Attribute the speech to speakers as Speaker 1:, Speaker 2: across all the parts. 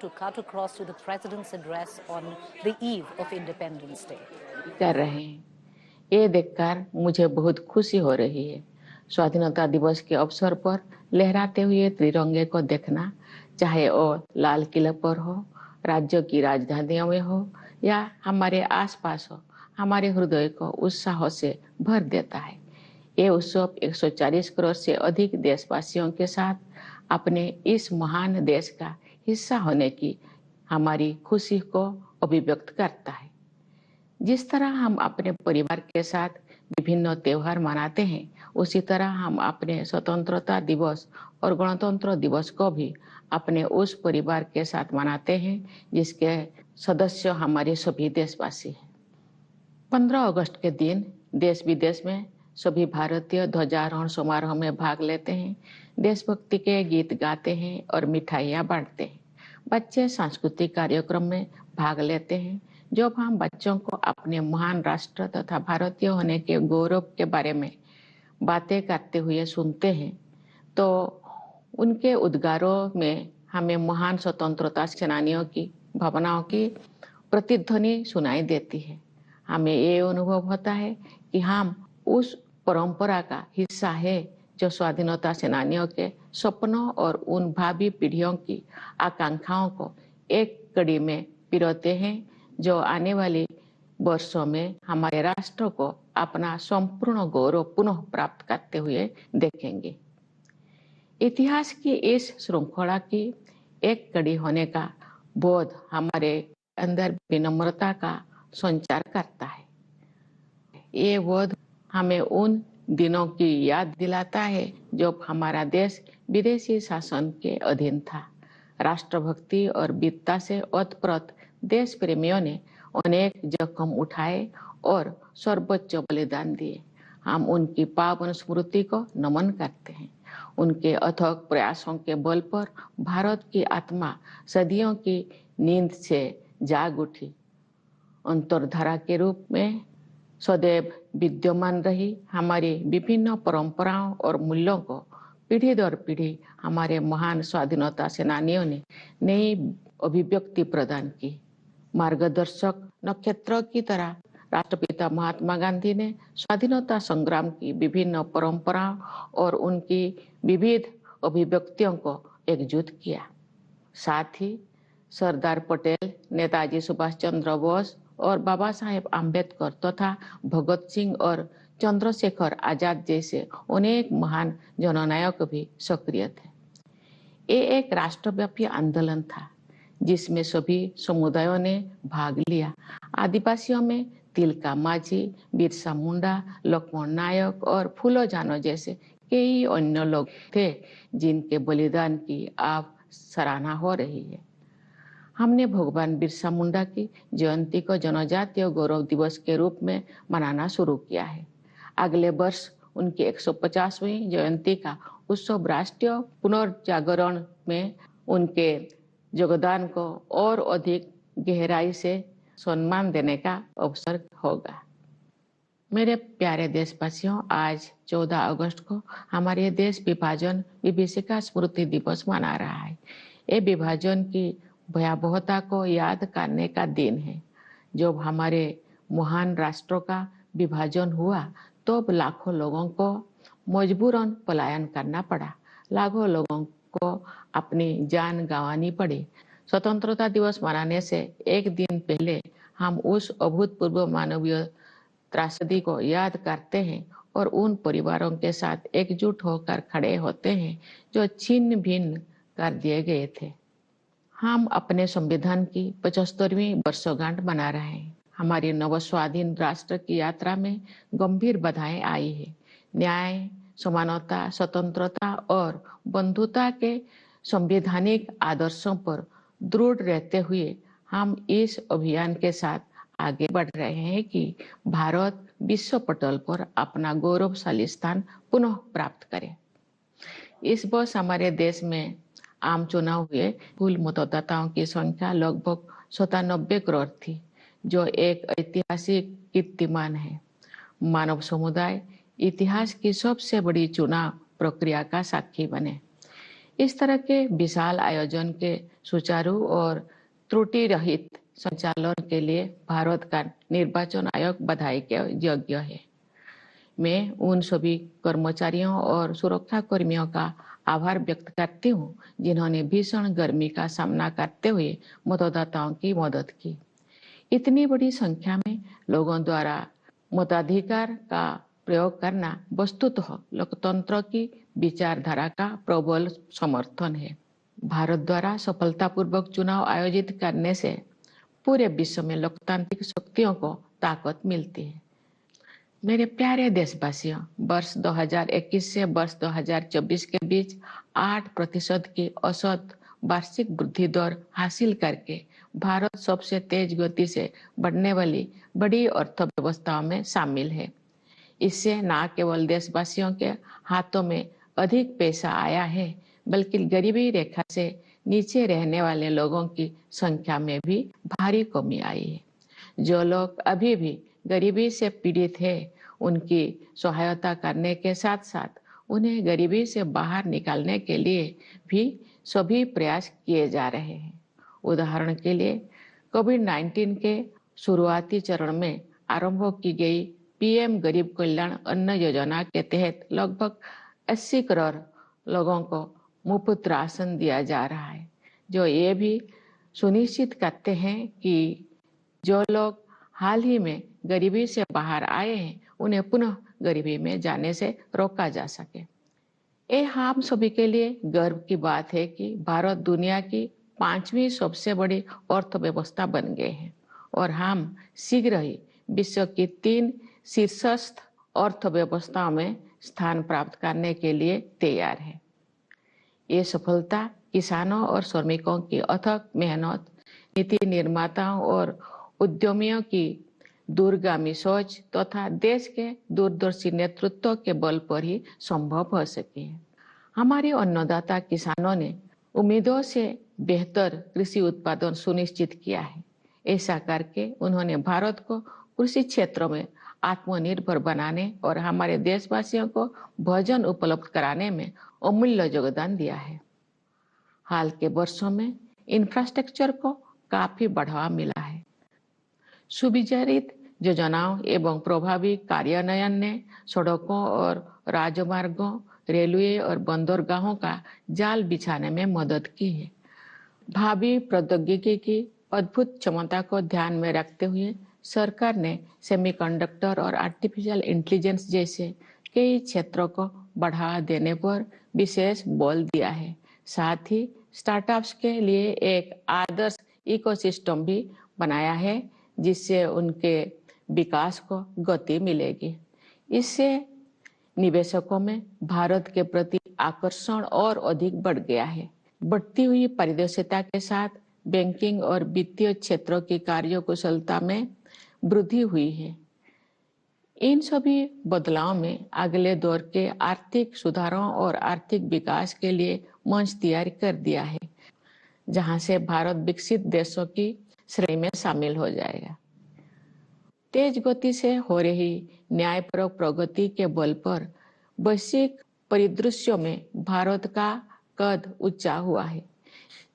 Speaker 1: to cut across to the President's address on the eve of Independence Day.
Speaker 2: कर रहे हैं, ये देखकर मुझे बहुत खुशी हो रही है। स्वाधीनता दिवस के अवसर पर लहराते हुए तिरंगे को देखना, चाहे वो लाल किले पर हो, राज्यों की राजधानियों में हो या हमारे आसपास हो, हमारे हृदय को उत्साह से भर देता है। ये उत्सव 140 करोड़ से अधिक देशवासियों के साथ अपने इस महान देश का हिस्सा होने की हमारी खुशी को अभिव्यक्त करता है। जिस तरह हम अपने परिवार के साथ विभिन्न त्योहार मनाते हैं, उसी तरह हम अपने स्वतंत्रता दिवस और गणतंत्र दिवस को भी अपने उस परिवार के साथ मनाते हैं जिसके सदस्य हमारे सभी देशवासी हैं। 15 अगस्त के दिन देश विदेश में सभी भारतीय ध्वजारोहण समारोह में भाग लेते हैं, देशभक्ति के गीत गाते हैं और मिठाइयाँ बांटते हैं। बच्चे सांस्कृतिक कार्यक्रम में भाग लेते हैं। जब हम बच्चों को अपने महान राष्ट्र तथा भारतीय होने के गौरव के बारे में बातें करते हुए सुनते हैं, तो उनके उद्गारों में हमें महान स्वतंत्रता सेनानियों की भावनाओं की प्रतिध्वनि सुनाई देती है। हमें ये अनुभव होता है कि हम उस परंपरा का हिस्सा है जो स्वाधीनता सेनानियों के सपनों और उन भावी पीढ़ियों की आकांक्षाओं को एक कड़ी में पिरोते हैं, जो आने वाले वर्षों में हमारे राष्ट्र को अपना संपूर्ण गौरव पुनः प्राप्त करते हुए देखेंगे। इतिहास की इस श्रृंखला की एक कड़ी होने का बोध हमारे अंदर विनम्रता का संचार करता है। ये बोध हमें उन दिनों की याद दिलाता है जब हमारा देश विदेशी शासन के अधीन था। राष्ट्रभक्ति और वीरता से ओतप्रोत देश प्रेमियों ने अनेक जोखिम उठाए और सर्वोच्च बलिदान दिए। हम उनकी पावन स्मृति को नमन करते हैं। उनके अथक प्रयासों के बल पर भारत की आत्मा सदियों की नींद से जाग उठी। अंतर्धारा के रूप में सदैव विद्यमान रही हमारी विभिन्न परंपराओं और मूल्यों को पीढ़ी दर पीढ़ी हमारे महान स्वाधीनता सेनानियों ने नई अभिव्यक्ति प्रदान की। मार्गदर्शक नक्षत्र की तरह राष्ट्रपिता महात्मा गांधी ने स्वाधीनता संग्राम की विभिन्न परंपराओं और उनकी विविध अभिव्यक्तियों को एकजुट किया। साथ ही सरदार पटेल, नेताजी सुभाष चंद्र बोस और बाबा साहेब आम्बेडकर तथा भगत सिंह और चंद्रशेखर आजाद जैसे अनेक महान जननायक भी सक्रिय थे। ये एक राष्ट्रव्यापी आंदोलन था जिसमें सभी समुदायों ने भाग लिया। आदिवासियों में तिलका मांझी, बिरसा मुंडा, लक्ष्मण नायक और फूलो जानो जैसे कई अन्य लोग थे जिनके बलिदान की अब सराहना हो रही है। हमने भगवान बिरसा मुंडा की जयंती को जनजातीय गौरव दिवस के रूप में मनाना शुरू किया है। अगले वर्ष उनकी 150वीं जयंती का उत्सव राष्ट्रीय पुनर्जागरण में उनके योगदान को और अधिक गहराई से सम्मान देने का अवसर होगा। मेरे प्यारे देशवासियों, आज 14 अगस्त को हमारे देश विभाजन विभीषिका स्मृति दिवस मना रहा है। ये विभाजन की भयावहता को याद करने का दिन है। जब हमारे महान राष्ट्रों का विभाजन हुआ तो लाखों लोगों को मजबूरन पलायन करना पड़ा। लाखों लोगों को अपनी जान गंवानी पड़ी। स्वतंत्रता दिवस मनाने से एक दिन पहले हम उस अभूतपूर्व मानवीय त्रासदी को याद करते हैं और उन परिवारों के साथ एकजुट होकर खड़े होते हैं जो छिन्न भिन्न कर दिए गए थे। हम अपने संविधान की 75वीं वर्षगांठ मना रहे हैं। हमारी नवस्वाधीन राष्ट्र की यात्रा में गंभीर बाधाएं आई है। न्याय, समानता, स्वतंत्रता और बंधुता के संवैधानिक आदर्शों पर दृढ़ रहते हुए हम इस अभियान के साथ आगे बढ़ रहे हैं कि भारत विश्व पटल पर अपना गौरवशाली स्थान पुनः प्राप्त करे। इस वर्ष हमारे देश में आम चुनाव हुए। कुल मतदाताओं की संख्या लगभग 97 करोड़ थी, जो एक ऐतिहासिक कीर्तिमान है। मानव समुदाय इतिहास की सबसे बड़ी चुनाव प्रक्रिया का साक्षी बने। इस तरह के विशाल आयोजन के सुचारू और त्रुटि रहित संचालन के लिए भारत का निर्वाचन आयोग बधाई के योग्य है। मैं उन सभी कर्मचारियों और सुरक्षा कर्मियों का आभार व्यक्त करती हूँ जिन्होंने भीषण गर्मी का सामना करते हुए मतदाताओं की मदद की। इतनी बड़ी संख्या में लोगों द्वारा मताधिकार का प्रयोग करना वस्तुतः लोकतंत्र की विचारधारा का प्रबल समर्थन है। भारत द्वारा सफलतापूर्वक चुनाव आयोजित करने से पूरे विश्व में लोकतांत्रिक शक्तियों को ताकत मिलती है। मेरे प्यारे देशवासियों, वर्ष 2021 से वर्ष 2024 के बीच 8% की औसत वार्षिक वृद्धि दर हासिल करके भारत सबसे तेज गति से बढ़ने वाली बड़ी अर्थव्यवस्थाओं में शामिल है। इससे न केवल देशवासियों के हाथों में अधिक पैसा आया है, बल्कि गरीबी रेखा से नीचे रहने वाले लोगों की संख्या में भी भारी कमी आई है। जो लोग अभी भी गरीबी से पीड़ित है, उनकी सहायता करने के साथ साथ उन्हें गरीबी से बाहर निकालने के लिए भी सभी प्रयास किए जा रहे हैं। उदाहरण के लिए कोविड-19 के शुरुआती चरण में आरंभ की गई पीएम गरीब कल्याण अन्न योजना के तहत लगभग 80 करोड़ लोगों को मुफ्त राशन दिया जा रहा है, जो ये भी सुनिश्चित करते हैं कि जो लोग हाल ही में गरीबी से बाहर आए हैं, उन्हें पुनः गरीबी में जाने से रोका जा सके। ये हम सभी के लिए गर्व की बात है कि भारत दुनिया की 5वीं सबसे बड़ी अर्थव्यवस्था बन गए हैं और हम शीघ्र ही विश्व की 3 शीर्षस्थ अर्थव्यवस्थाओं में स्थान प्राप्त करने के लिए तैयार है। ये सफलता किसानों और श्रमिकों की अथक मेहनत, नीति निर्माताओं और उद्यमियों की दूरगामी सोच तथा देश के दूरदर्शी नेतृत्व के बल पर ही संभव हो सकी है। हमारे अन्नदाता किसानों ने उम्मीदों से बेहतर कृषि उत्पादन सुनिश्चित किया है। ऐसा करके उन्होंने भारत को कृषि क्षेत्रों में आत्मनिर्भर बनाने और हमारे देशवासियों को भोजन उपलब्ध कराने में अमूल्य योगदान दिया है। हाल के वर्षों में इंफ्रास्ट्रक्चर को काफी बढ़ावा मिला है। सुविचारित योजनाओं एवं प्रभावी कार्यान्वयन ने सड़कों और राजमार्गों, रेलवे और बंदरगाहों का जाल बिछाने में मदद की है। भावी प्रौद्योगिकी की अद्भुत क्षमता को ध्यान में रखते हुए सरकार ने सेमीकंडक्टर और आर्टिफिशियल इंटेलिजेंस जैसे कई क्षेत्रों को बढ़ावा देने पर विशेष बल दिया है। साथ ही स्टार्टअप्स के लिए एक आदर्श इकोसिस्टम भी बनाया है, जिससे उनके विकास को गति मिलेगी। इससे निवेशकों में भारत के प्रति आकर्षण और अधिक बढ़ गया है। बढ़ती हुई पारदर्शिता के साथ बैंकिंग और वित्तीय क्षेत्रों की कार्यकुशलता में वृद्धि हुई है। इन सभी बदलावों में अगले दौर के आर्थिक सुधारों और आर्थिक विकास के लिए मंच तैयार कर दिया है, जहां से भारत विकसित देशों की श्रेणी में शामिल हो जाएगा। तेज गति से हो रही न्यायपरक प्रगति के बल पर वैश्विक परिदृश्यों में भारत का कद ऊंचा हुआ है।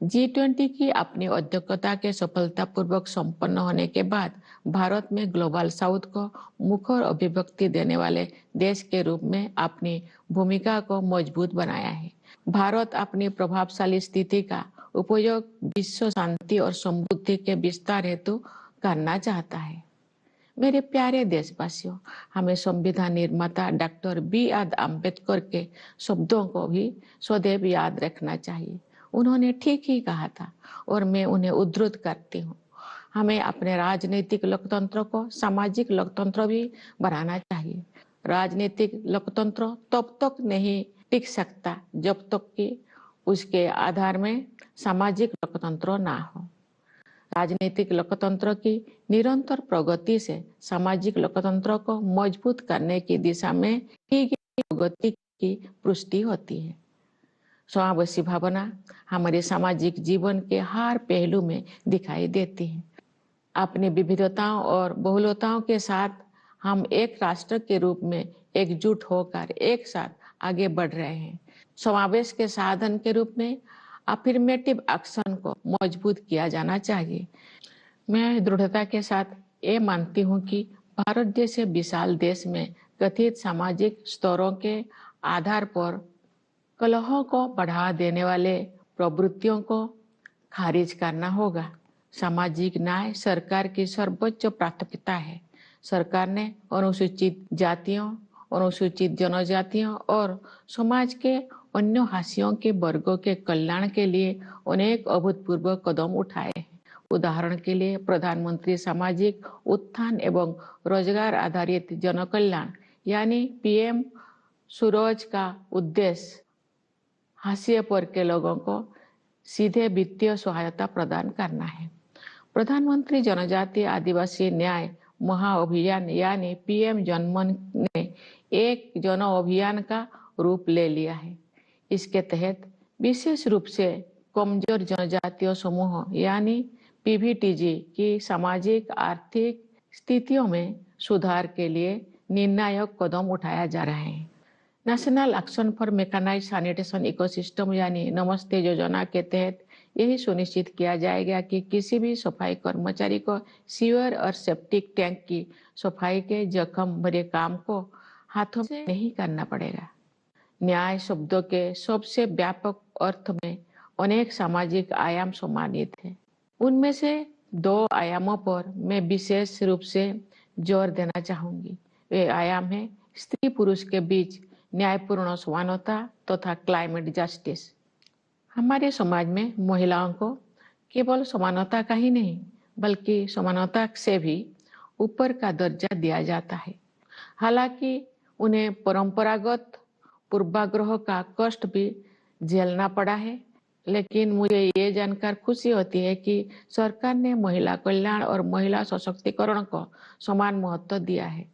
Speaker 2: G20 की अपनी अध्यक्षता के सफलतापूर्वक संपन्न होने के बाद भारत में ग्लोबल साउथ को मुखर अभिव्यक्ति देने वाले देश के रूप में अपनी भूमिका को मजबूत बनाया है। भारत अपनी प्रभावशाली स्थिति का उपयोग विश्व शांति और समृद्धि के विस्तार हेतु करना चाहता है। मेरे प्यारे देशवासियों, हमें संविधान निर्माता डॉक्टर B.R. अम्बेडकर के शब्दों को भी सदैव याद रखना चाहिए। उन्होंने ठीक ही कहा था और मैं उन्हें उद्धृत करती हूँ। हमें अपने राजनीतिक लोकतंत्र को सामाजिक लोकतंत्र भी बनाना चाहिए। राजनीतिक लोकतंत्र तब तक नहीं टिक सकता जब तक कि उसके आधार में सामाजिक लोकतंत्र ना हो। राजनीतिक लोकतंत्र की निरंतर प्रगति से सामाजिक लोकतंत्र को मजबूत करने की दिशा में की गई प्रगति की पुष्टि होती है। समावेशी भावना हमारे सामाजिक जीवन के हर पहलू में दिखाई देती है। अपनी विविधताओं और बहुलताओं के साथ हम एक राष्ट्र के रूप में एकजुट होकर एक साथ आगे बढ़ रहे हैं। समावेश के साधन के रूप में अफर्मेटिव एक्शन को मजबूत किया जाना चाहिए। मैं दृढ़ता के साथ ये मानती हूँ कि भारत जैसे विशाल देश में कथित सामाजिक स्तरों के आधार पर कलहों को बढ़ावा देने वाले प्रवृत्तियों को खारिज करना होगा। सामाजिक न्याय सरकार की सर्वोच्च प्राथमिकता है। सरकार ने अनुसूचित जातियों, अनुसूचित जनजातियों और समाज के अन्य हाशियों के वर्गों के कल्याण के लिए अनेक अभूतपूर्व कदम उठाए हैं। उदाहरण के लिए प्रधानमंत्री सामाजिक उत्थान एवं रोजगार आधारित जनकल्याण यानी पीएम सूरज का उद्देश्य हाशिए पर के लोगों को सीधे वित्तीय सहायता प्रदान करना है। प्रधानमंत्री जनजातीय आदिवासी न्याय महाअभियान यानी पीएम जनमन ने एक जन अभियान का रूप ले लिया है। इसके तहत विशेष रूप से कमजोर जनजातीय समूह यानी पीवीटीजी की सामाजिक आर्थिक स्थितियों में सुधार के लिए निर्णायक कदम उठाया जा रहा है। National action for mechanised sanitation ecosystem यानी नमस्ते योजना के तहत यही सुनिश्चित किया जाएगा कि किसी भी सफाई कर्मचारी को सीवर और सेप्टिक टैंक की सफाई के जख्म भरे काम को हाथों से नहीं करना पड़ेगा। न्याय शब्दों के सबसे व्यापक अर्थ में अनेक सामाजिक आयाम सम्मानित हैं। उनमें से 2 आयामों पर मैं विशेष रूप से जोर देना चाहूंगी। वे आयाम है स्त्री पुरुष के बीच न्यायपूर्ण समानता तथा क्लाइमेट जस्टिस। हमारे समाज में महिलाओं को केवल समानता का ही नहीं बल्कि समानता से भी ऊपर का दर्जा दिया जाता है। हालांकि उन्हें परंपरागत पूर्वाग्रह का कष्ट भी झेलना पड़ा है, लेकिन मुझे ये जानकर खुशी होती है कि सरकार ने महिला कल्याण और महिला सशक्तिकरण को समान महत्व दिया है।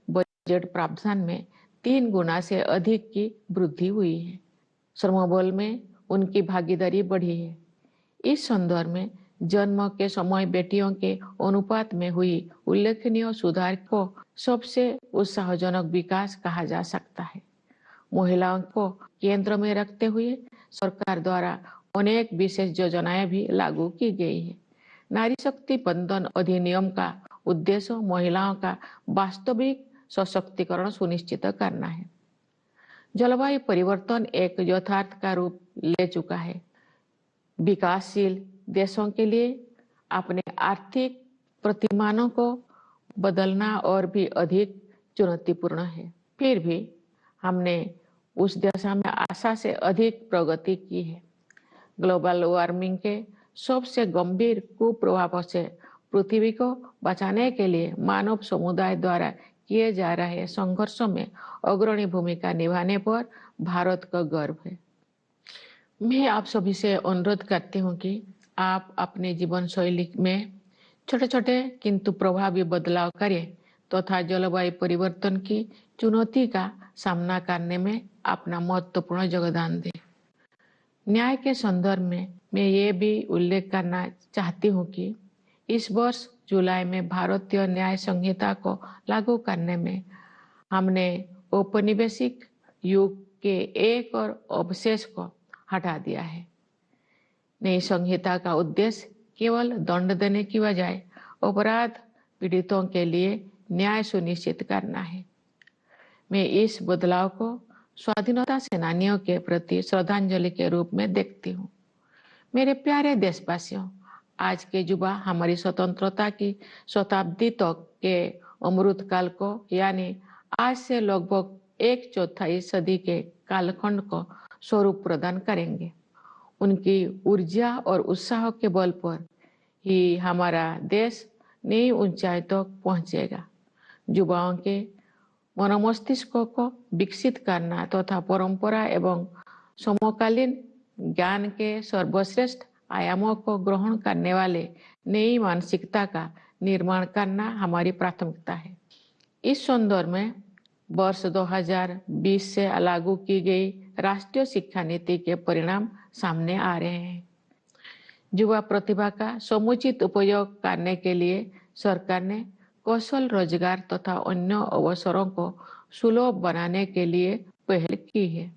Speaker 2: बजट प्रावधान में 3 गुना से अधिक की वृद्धि हुई है। श्रमबल में उनकी भागीदारी बढ़ी है। इस संदर्भ में जन्म के समय बेटियों के अनुपात में हुई उल्लेखनीय सुधार को सबसे उत्साहजनक विकास कहा जा सकता है। महिलाओं को केंद्र में रखते हुए सरकार द्वारा अनेक विशेष योजनाएं भी लागू की गई है। नारी शक्ति बंधन अधिनियम का उद्देश्य महिलाओं का वास्तविक सशक्तिकरण सुनिश्चित करना है। जलवायु परिवर्तन एक यथार्थ का रूप ले चुका है। विकासशील देशों के लिए अपने आर्थिक प्रतिमानों को बदलना और भी अधिक चुनौतीपूर्ण है। फिर भी हमने उस दिशा में आशा से अधिक प्रगति की है। ग्लोबल वार्मिंग के सबसे गंभीर कुप्रभावों से पृथ्वी को बचाने के लिए मानव समुदाय द्वारा किए जा रहे संघर्षों में अग्रणी भूमिका निभाने पर भारत का गर्व है। मैं आप सभी से अनुरोध करती हूँ कि आप अपने जीवन शैली में छोटे छोटे किंतु प्रभावी बदलाव करें तथा जलवायु परिवर्तन की चुनौती का सामना करने में अपना महत्वपूर्ण योगदान दें। न्याय के संदर्भ में मैं ये भी उल्लेख करना चाहती हूँ कि इस वर्ष जुलाई में भारतीय न्याय संहिता को लागू करने में हमने औपनिवेशिक युग के एक और अवशेष को हटा दिया है। नई संहिता का उद्देश्य केवल दंड देने की बजाय अपराध पीड़ितों के लिए न्याय सुनिश्चित करना है। मैं इस बदलाव को स्वाधीनता सेनानियों के प्रति श्रद्धांजलि के रूप में देखती हूँ। मेरे प्यारे देशवासियों, आज के युवा हमारी स्वतंत्रता की शताब्दी तक के अमृत काल को यानी आज से लगभग 1/4 सदी के कालखंड को स्वरूप प्रदान करेंगे। उनकी ऊर्जा और उत्साह के बल पर ही हमारा देश नई ऊंचाई तक पहुंचेगा। युवाओं के मनोमस्तिष्क को विकसित करना तथा परंपरा एवं समकालीन ज्ञान के सर्वश्रेष्ठ आयामों को ग्रहण करने वाले नई मानसिकता का निर्माण करना हमारी प्राथमिकता है। इस संदर्भ में वर्ष 2020 से लागू की गई राष्ट्रीय शिक्षा नीति के परिणाम सामने आ रहे हैं। युवा प्रतिभा का समुचित उपयोग करने के लिए सरकार ने कौशल रोजगार तथा अन्य अवसरों को सुलभ बनाने के लिए पहल की है।